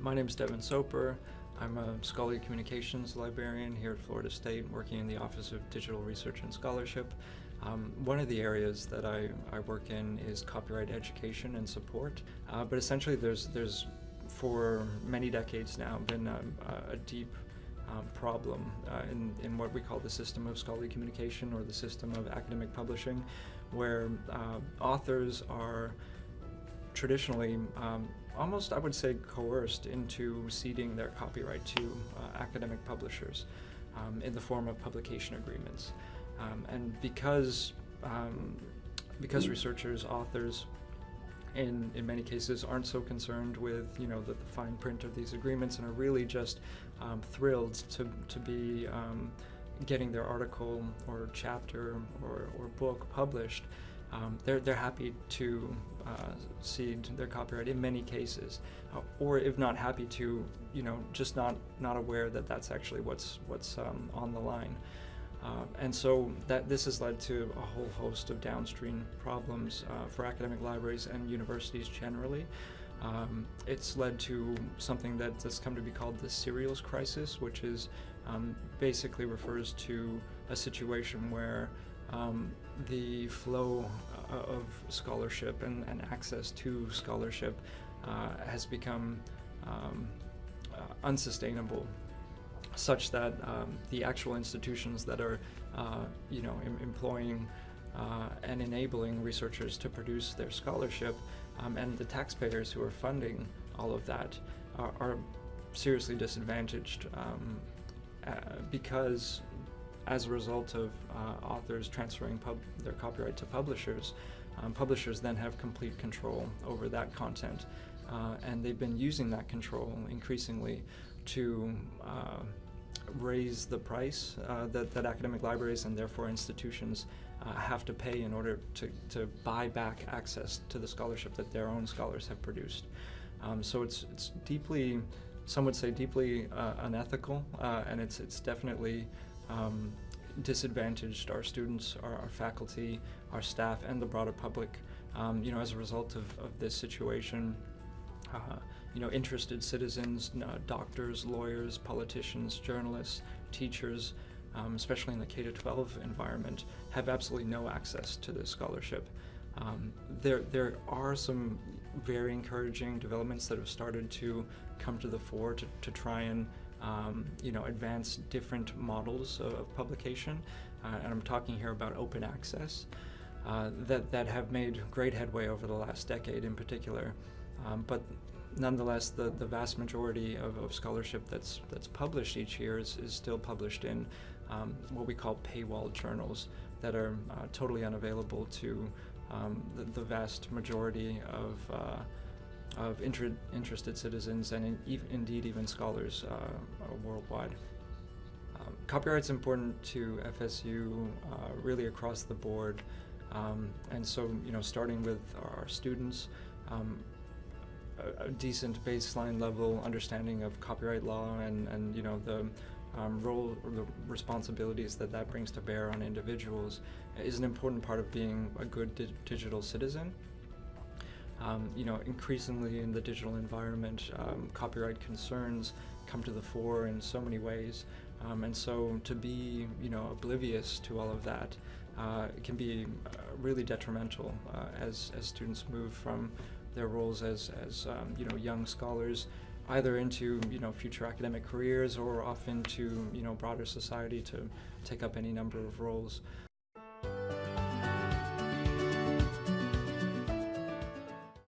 My name is Devin Soper. I'm a scholarly communications librarian here at Florida State, working in the Office of Digital Research and Scholarship. One of the areas that I work in is copyright education and support, but essentially there's for many decades now been a deep problem in what we call the system of scholarly communication, or the system of academic publishing, where authors are traditionally almost, I would say, coerced into ceding their copyright to academic publishers in the form of publication agreements. And because researchers, authors, in many cases aren't so concerned with the fine print of these agreements, and are really just thrilled to be getting their article or chapter or book published, they're happy to cede their copyright in many cases, or if not happy to, just not aware that that's actually what's on the line. And so this has led to a whole host of downstream problems for academic libraries and universities generally. It's led to something that's come to be called the serials crisis, which is basically refers to a situation where the flow of scholarship and access to scholarship has become unsustainable, such that the actual institutions that are employing and enabling researchers to produce their scholarship, and the taxpayers who are funding all of that are seriously disadvantaged because, as a result of authors transferring their copyright to publishers, publishers then have complete control over that content, and they've been using that control increasingly to raise the price that academic libraries and therefore institutions have to pay in order to buy back access to the scholarship that their own scholars have produced. So it's deeply, some would say deeply unethical, and it's definitely disadvantaged our students, our faculty, our staff, and the broader public. As a result of this situation, interested citizens, doctors, lawyers, politicians, journalists, teachers, especially in the K-12 environment, have absolutely no access to this scholarship. There are some very encouraging developments that have started to come to the fore to try and advance different models of publication, and I'm talking here about open access, that have made great headway over the last decade in particular. But nonetheless, the vast majority of scholarship that's published each year is still published in what we call paywall journals that are totally unavailable to the vast majority of interested citizens, and indeed even scholars worldwide. Copyright's important to FSU really across the board, and so starting with our students, a decent baseline level understanding of copyright law and the role or the responsibilities that brings to bear on individuals is an important part of being a good digital citizen. Increasingly in the digital environment, copyright concerns come to the fore in so many ways, and so to be oblivious to all of that can be really detrimental as students move from their roles as young scholars, either into future academic careers or off into broader society to take up any number of roles.